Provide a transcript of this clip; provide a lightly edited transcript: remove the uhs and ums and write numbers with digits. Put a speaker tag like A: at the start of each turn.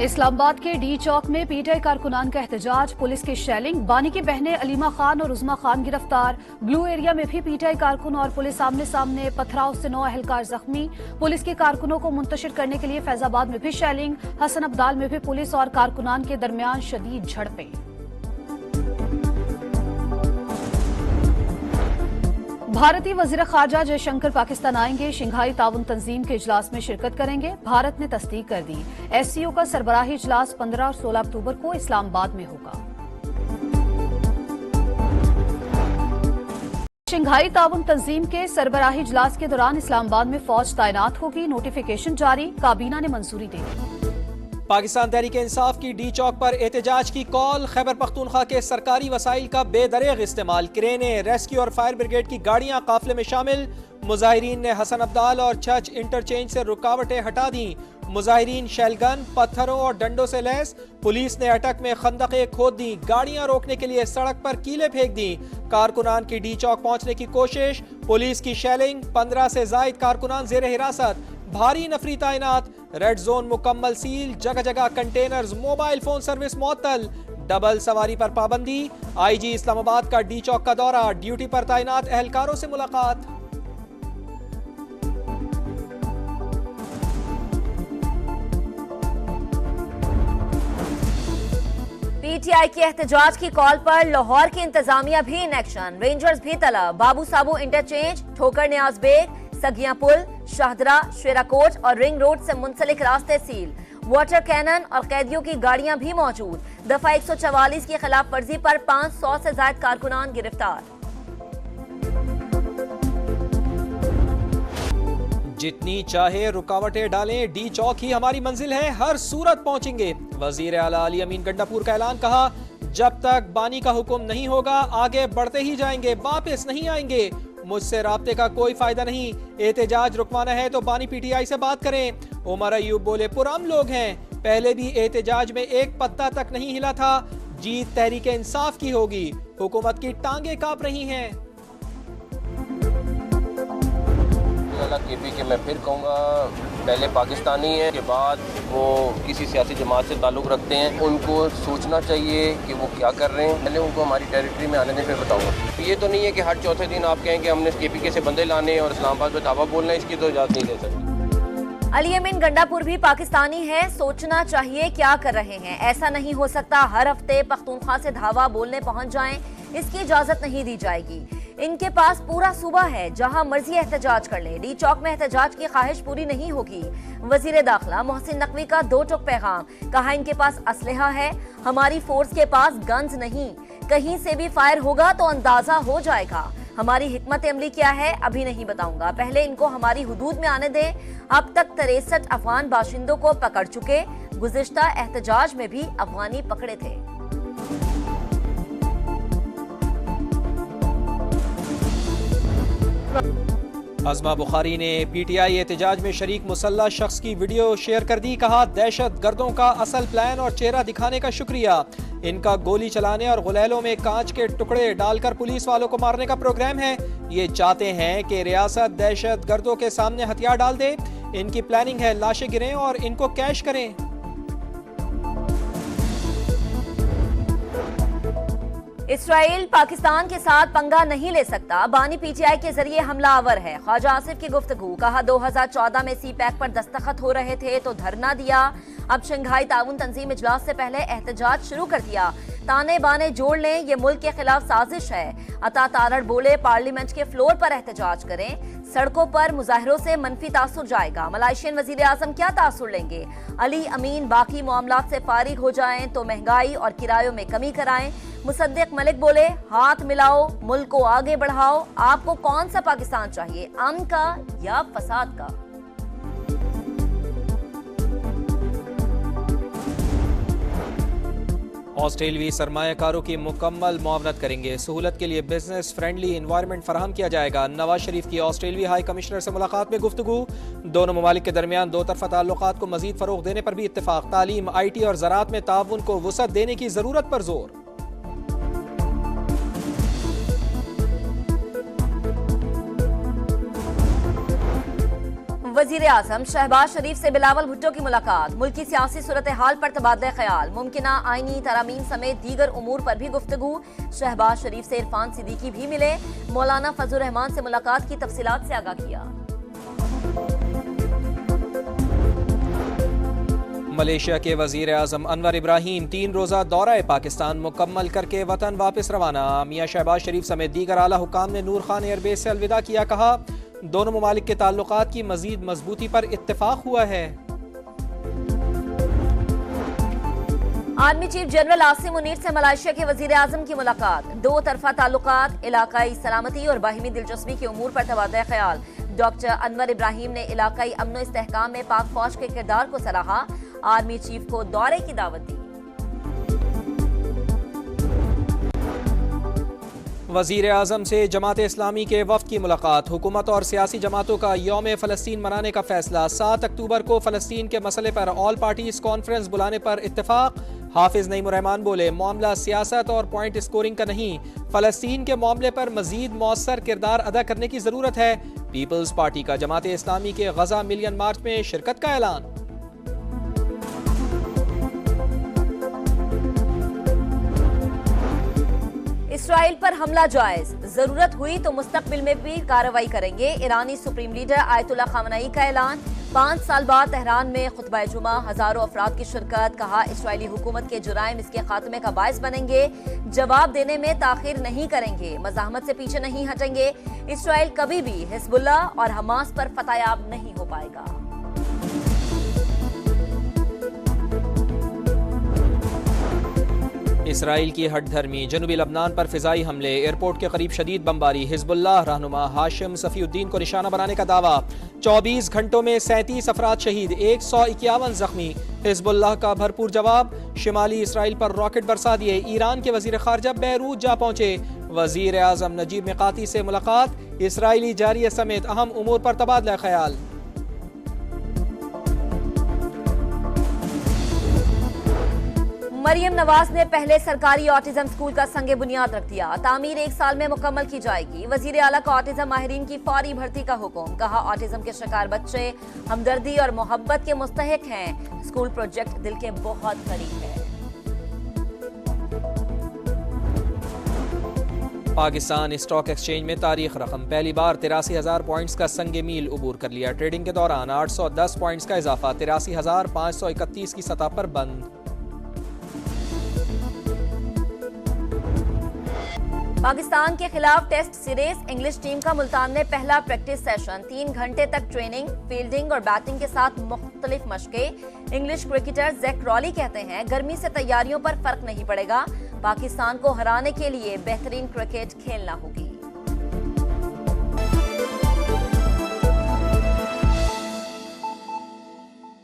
A: इस्लामाबाद के डी चौक में पीटीआई कारकुनान का एहतजाज, पुलिस की शेलिंग, बानी की बहनें अलीमा खान और उज़मा खान गिरफ्तार। ब्लू एरिया में भी पीटीआई कारकुन और पुलिस आमने सामने, पथराव से 9 अहलकार जख्मी। पुलिस के कारकुनों को मुंतशिर करने के लिए फैजाबाद में भी शेलिंग, हसन अब्दाल में भी पुलिस और कारकुनान के दरमियान शदीद झड़पें। भारतीय वजीर खारजा जयशंकर पाकिस्तान आएंगे, शंघाई ताउन तंजीम के इजलास में शिरकत करेंगे। भारत ने तस्दीक कर दी, एससीओ का सरबराही इजलास 15 और 16 अक्टूबर को इस्लामाबाद में होगा। शंघाई ताउन तंजीम के सरबराही इजलास के दौरान इस्लामाबाद में फौज तैनात होगी, नोटिफिकेशन जारी, काबीना ने मंजूरी दे दी।
B: पाकिस्तान तहरीक इंसाफ की डी चौक पर एहतजाज की कॉल, खैबर पख्तूनख्वा के सरकारी वसाइल का बेदरेग इस्तेमाल, क्रेनें, रेस्क्यू और फायर ब्रिगेड की गाड़ियां काफिले में शामिल। मुजाहिरीन ने हसन अब्दाल और छच इंटरचेंज से रुकावटें हटा दी। मुजाहिरीन शेलगन, पत्थरों और डंडों से लैस। पुलिस ने अटक में खंदकें खोद दी, गाड़ियां रोकने के लिए सड़क पर कीले फेंक दी। कारकुनान की डी चौक पहुंचने की कोशिश, पुलिस की शेलिंग, 15 से जायद कारकुनान जेर हिरासत, भारी नफरी तैनात, रेड जोन मुकम्मल सील, जगह जगह कंटेनर्स, मोबाइल फोन सर्विस मुअत्तल, डबल सवारी पर पाबंदी। आईजी इस्लामाबाद का डी चौक का दौरा, ड्यूटी पर तैनात एहलकारों से मुलाकात।
C: पीटीआई के एहतजाज की कॉल पर लाहौर की इंतजामिया भी इन एक्शन, रेंजर्स भी तलब, बाबू साबू इंटरचेंज, ठोकर न्याज बेग, सगिया पुल, शाहदरा, शेराकोट और रिंग रोड से मुंसलिक रास्ते सील। वाटर कैनन और कैदियों की गाड़ियां भी मौजूद। दफा 144 की खिलाफ वर्जी पर 500 से ज्यादा कारकुनान गिरफ्तार।
B: जितनी चाहे रुकावटें डालें, डी चौक ही हमारी मंजिल है, हर सूरत पहुंचेंगे। वजीर आला अली अमीन गंडापुर का ऐलान, कहा जब तक बानी का हुक्म नहीं होगा आगे बढ़ते ही जाएंगे, वापस नहीं आएंगे। मुझसे राब्ते का कोई फायदा नहीं, एहतजाज रुकवाना है तो बानी पीटीआई से बात करें। उमर अयूब बोले, पुरअमन लोग हैं, पहले भी एहतजाज में एक पत्ता तक नहीं हिला था, जीत तहरीक इंसाफ की होगी, हुकूमत की टांगे कांप रही हैं।
D: केपी के मैं फिर कहूँगा, पहले पाकिस्तानी है, के बाद वो किसी सियासी जमात से ताल्लुक़ रखते हैं, उनको सोचना चाहिए कि वो क्या कर रहे हैं। पहले उनको हमारी टेरिटरी में आने दें, फिर बताऊँगा। ये तो नहीं है कि हर चौथे दिन आप कहें कि हमने केपी से बंदे लाने और इस्लामाबाद में दावा बोलना है, इसकी तो इजाज़त नहीं दे सकते।
C: अली अमीन गंडापुर भी पाकिस्तानी है, सोचना चाहिए क्या कर रहे हैं। ऐसा नहीं हो सकता हर हफ्ते पख्तूनख्वा से धावा बोलने पहुंच जाएं, इसकी इजाजत नहीं दी जाएगी। इनके पास पूरा सूबा है, जहां मर्जी एहतजाज कर ले। डी चौक में एहतजाज की ख्वाहिश पूरी नहीं होगी। वजीर दाखिला मोहसिन नकवी का 2 टुक पैगाम, कहा इनके पास असलहा है, हमारी फोर्स के पास गन्स नहीं, कहीं से भी फायर होगा तो अंदाजा हो जाएगा। हमारी हिकमत अमली क्या है अभी नहीं बताऊंगा, पहले इनको हमारी हुदूद में आने दें। अब तक 63 अफगान बाशिंदों को पकड़ चुके, गुज़िश्ता एहतजाज में भी अफगानी पकड़े थे।
B: अज़मा बुखारी ने पीटीआई एहतजाज में शरीक मुसल्लह शख्स की वीडियो शेयर कर दी, कहा दहशत गर्दों का असल प्लान और चेहरा दिखाने का शुक्रिया। इनका गोली चलाने और गुलैलों में कांच के टुकड़े डालकर पुलिस वालों को मारने का प्रोग्राम है। ये चाहते हैं कि रियासत दहशत गर्दों के सामने हथियार डाल दे। इनकी प्लानिंग है लाशें गिरें और इनको कैश करें।
C: इसराइल पाकिस्तान के साथ पंगा नहीं ले सकता, बानी पीटीआई के जरिए हमलावर है। ख्वाजा आसिफ की गुफ्तगू, कहा 2014 में सी पैक पर दस्तखत हो रहे थे तो धरना दिया, अब शंघाई ताउन तंजीम इजलास से पहले एहतजाज शुरू कर दिया। ताने बाने जोड़ लें, ये मुल्क के खिलाफ साजिश है। अता तारड़ बोले, पार्लियामेंट के फ्लोर पर एहतजाज करें, सड़कों पर मुजाहिरों से मनफी तासुर जाएगा। मलाइशियन वजीर आजम क्या तासुर लेंगे? अली अमीन बाकी मामलात से फारिग हो जाएं तो महंगाई और किरायों में कमी कराएं। मुसद्दिक मलिक बोले, हाथ मिलाओ, मुल्क को आगे बढ़ाओ। आपको कौन सा पाकिस्तान चाहिए, अमन का या फसाद का?
B: ऑस्ट्रेलियाई सरमायाकारों की मुकम्मल मुआवनत करेंगे, सहूलत के लिए बिजनेस फ्रेंडली इन्वायरमेंट फराहम किया जाएगा। नवाज शरीफ की ऑस्ट्रेलियाई हाई कमिश्नर से मुलाकात में गुफ्तगू, दोनों ममालिक के दरमियान दो तरफा ताल्लुकात को मजीद फरोग देने पर भी इत्तेफाक। तालीम, IT और ज़राअत में ताउन को वुसअत देने की जरूरत पर जोर।
C: वजीर आजम शहबाज शरीफ से बिलावल भुट्टो की मुलाकात, मुल्की सियासी सूरत हाल पर तबादला ख्याल, मुमकिना आईनी तरामीम समेत दीगर उमूर पर भी गुफ्तगू। शहबाज शरीफ से इरफान सिद्दीकी भी मिले, मौलाना फजल रहमान से मुलाकात की तफसीलात से आगाह किया।
B: मलेशिया के वजीर आजम अनवर इब्राहिम 3 रोज़ा दौरा पाकिस्तान मुकम्मल करके वतन वापस रवाना। मियाँ शहबाज शरीफ समेत दीगर आला हुकाम ने नूर खान एयरबेस से अलविदा किया। कहा, दोनों ममालिक के ताल्लुकात की मजीद मजबूती पर इत्तेफाक हुआ है।
C: Army chief general Asim Munir से मलेशिया के वजीर आजम की मुलाकात, 2 तरफा ताल्लुकात, इलाकाई सलामती और बाहिमी दिलचस्पी के उमूर पर तबादला ख्याल। डॉक्टर अनवर इब्राहिम ने इलाकाई अमन इस्तेहकाम में पाक फौज के किरदार को सराहा, आर्मी चीफ को दौरे की दावत दी।
B: वजीर आजम से जमात इस्लामी के वफ्द की मुलाकात, हुकूमत और सियासी जमातों का यौम फ़लस्तीन मनाने का फैसला। 7 अक्टूबर को फ़लस्तीन के मसले पर ऑल पार्टीज कॉन्फ्रेंस बुलाने पर इत्तेफाक। हाफिज नईमुर रहमान बोले, मामला सियासत और पॉइंट स्कोरिंग का नहीं, फ़लस्तीन के मामले पर मजीद मौसर किरदार अदा करने की ज़रूरत है। पीपल्स पार्टी का जमात इस्लामी के गजा मिलियन मार्च में शिरकत का ऐलान।
C: इसराइल पर हमला जायज, जरूरत हुई तो मुस्तकबिल में भी कार्रवाई करेंगे। ईरानी सुप्रीम लीडर आयतुल्ला खामनई का ऐलान। 5 साल बाद तेहरान में खुतबा जुमा, हजारों अफराद की शिरकत। कहा, इसराइली हुकूमत के जुराइम इसके खात्मे का बायस बनेंगे, जवाब देने में ताखिर नहीं करेंगे, मज़ाहमत से पीछे नहीं हटेंगे। इसराइल कभी भी हिजबुल्लाह और हमास पर फतहयाब नहीं हो पाएगा।
B: इसराइल की हटधर्मी, जनूबी लबनान पर फिजाई हमले, एयरपोर्ट के करीब शदीद बमबारी, हिजबुल्लाह रहनुमा हाशिम सफीउद्दीन को निशाना बनाने का दावा। 24 घंटों में 37 अफराद शहीद, 151 जख्मी। हिजबुल्लाह का भरपूर जवाब, शिमाली इसराइल पर रॉकेट बरसा दिए। ईरान के वजीर खारजा बैरूत जा पहुंचे। वजीर आजम नजीब मिकाती से मुलाकात, इसराइली जारिया समेत अहम उमूर पर तबादला ख्याल।
C: मरियम नवाज ने पहले सरकारी ऑटिज्म स्कूल का संगे बुनियाद रख दिया। तामीर 1 साल में मुकम्मल की जाएगी। वजीर आला का ऑटिज्म माहिरीन की फौरी भर्ती का हुक्म। कहा, ऑटिज्म के शिकार बच्चे हमदर्दी और मोहब्बत के मुस्तहिक हैं। स्कूल प्रोजेक्ट दिल के बहुत करीब है।
B: पाकिस्तान स्टॉक एक्सचेंज में तारीख रकम, पहली बार 83,000 पॉइंट्स का संग मील उबूर कर लिया। ट्रेडिंग के दौरान 810 पॉइंट्स का इजाफा, 83,531 की सतह पर बंद।
C: पाकिस्तान के खिलाफ टेस्ट सीरीज, इंग्लिश टीम का मुल्तान में पहला प्रैक्टिस सेशन। 3 घंटे तक ट्रेनिंग, फील्डिंग और बैटिंग के साथ मुख्तलिफ मशकें। इंग्लिश क्रिकेटर जैक रॉली कहते हैं, गर्मी से तैयारियों पर फर्क नहीं पड़ेगा। पाकिस्तान को हराने के लिए बेहतरीन क्रिकेट खेलना होगी।